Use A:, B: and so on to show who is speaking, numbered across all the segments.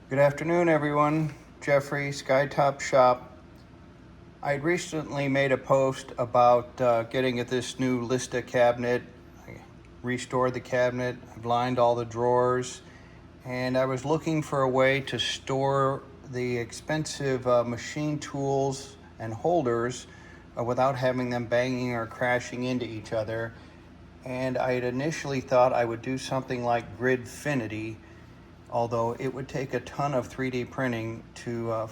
A: Good afternoon, everyone. Jeffrey, Skytop Shop. I recently made a post about getting at this new Lista cabinet. I restored the cabinet, I've lined all the drawers, and I was looking for a way to store the expensive machine tools and holders without having them banging or crashing into each other. And I had initially thought I would do something like Gridfinity, although it would take a ton of 3D printing to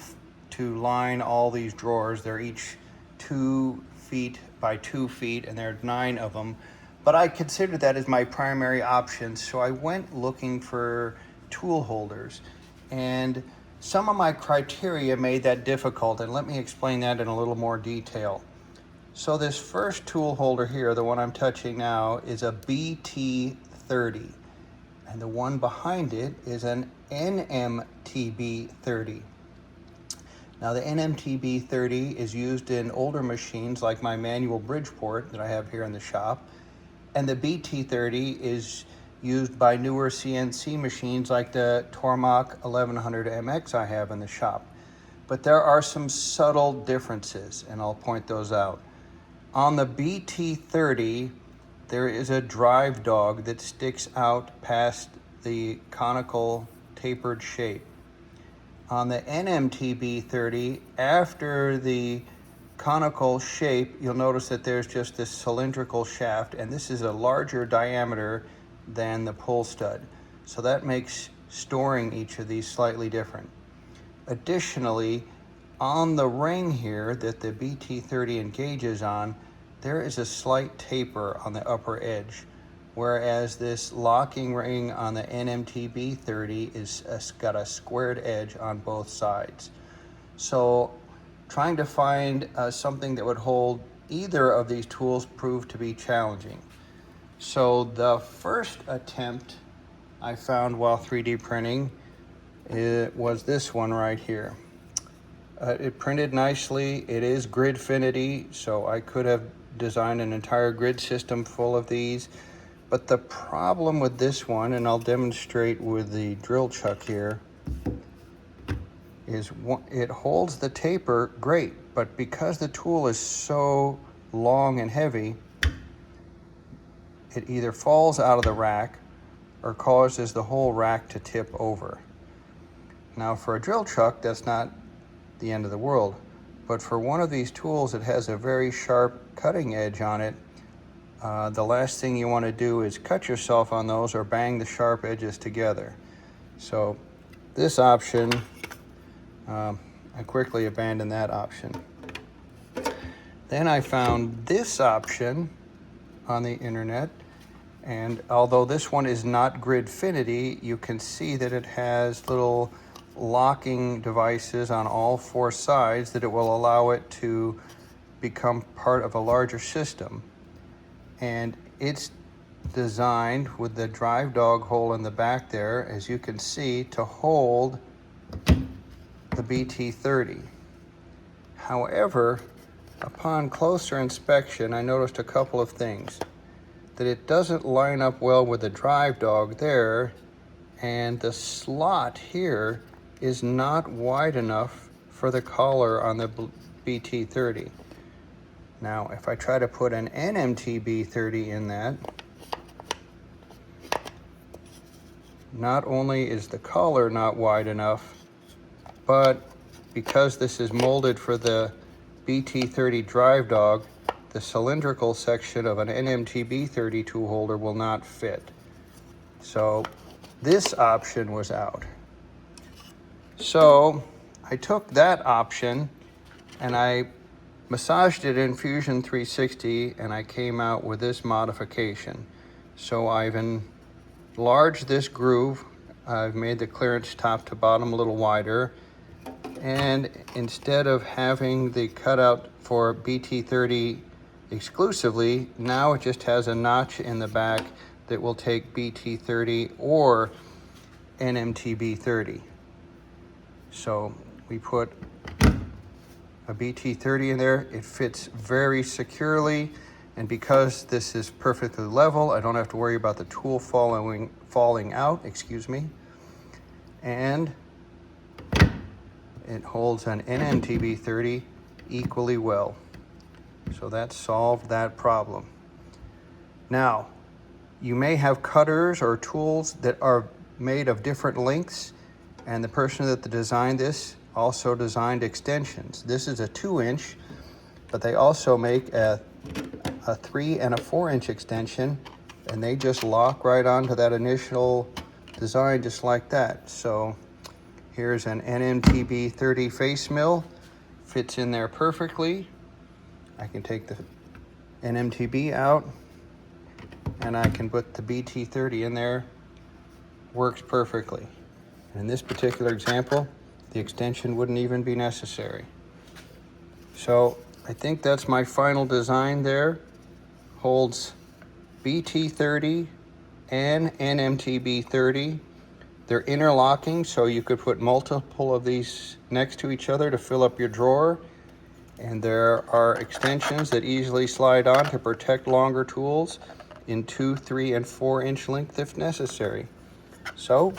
A: line all these drawers. They're each 2 feet by 2 feet, and there are 9 of them. But I considered that as my primary option, so I went looking for tool holders. And some of my criteria made that difficult, and let me explain that in a little more detail. So this first tool holder here, the one I'm touching now, is a BT30. And the one behind it is an NMTB30. Now the NMTB30 is used in older machines like my manual Bridgeport that I have here in the shop, and the BT30 is used by newer CNC machines like the Tormach 1100 MX I have in the shop. But there are some subtle differences, and I'll point those out. On the BT30, there is a drive dog that sticks out past the conical tapered shape. On the NMTB30, after the conical shape, you'll notice that there's just this cylindrical shaft, and this is a larger diameter than the pull stud. So that makes storing each of these slightly different. Additionally, on the ring here that the BT30 engages on, there is a slight taper on the upper edge, whereas this locking ring on the NMTB30 is got a squared edge on both sides. So trying to find something that would hold either of these tools proved to be challenging. So the first attempt I found while 3D printing was this one right here. It printed nicely. It is Gridfinity, so I could have designed an entire grid system full of these. But the problem with this one, and I'll demonstrate with the drill chuck here, is it holds the taper great, but because the tool is so long and heavy, it either falls out of the rack or causes the whole rack to tip over. Now for a drill chuck, that's not the end of the world, but for one of these tools that has a very sharp cutting edge on it, the last thing you want to do is cut yourself on those or bang the sharp edges together. So this option, I quickly abandoned that option. Then I found this option on the internet, and although this one is not Gridfinity, you can see that it has little locking devices on all 4 sides that it will allow it to become part of a larger system. And it's designed with the drive dog hole in the back there, as you can see, to hold the BT30. However, upon closer inspection, I noticed a couple of things. That it doesn't line up well with the drive dog there, and the slot here is not wide enough for the collar on the BT30. Now, if I try to put an NMTB30 in that, not only is the collar not wide enough, but because this is molded for the BT30 drive dog, the cylindrical section of an NMTB30 tool holder will not fit. So this option was out. So I took that option and I massaged it in Fusion 360, and I came out with this modification. So I've enlarged this groove. I've made the clearance top to bottom a little wider, and instead of having the cutout for BT30 exclusively, now it just has a notch in the back that will take BT30 or NMTB30. So we put a BT30 in there. It fits very securely, and because this is perfectly level, I don't have to worry about the tool falling out, excuse me. And it holds an NMTB30 equally well. So that solved that problem. Now, you may have cutters or tools that are made of different lengths, and the person that designed this also designed extensions. This is a 2-inch, but they also make a 3 and a 4-inch extension, and they just lock right onto that initial design just like that. So here's an NMTB30 face mill, fits in there perfectly. I can take the NMTB out and I can put the BT30 in there. Works perfectly. In this particular example, the extension wouldn't even be necessary. So I think that's my final design there. Holds BT30 and NMTB30. They're interlocking, so you could put multiple of these next to each other to fill up your drawer. And there are extensions that easily slide on to protect longer tools in 2, 3, and 4-inch length if necessary. So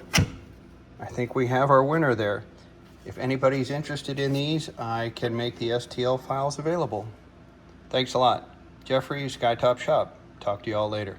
A: I think we have our winner there. If anybody's interested in these, I can make the STL files available. Thanks a lot. Jeffrey, Skytop Shop. Talk to you all later.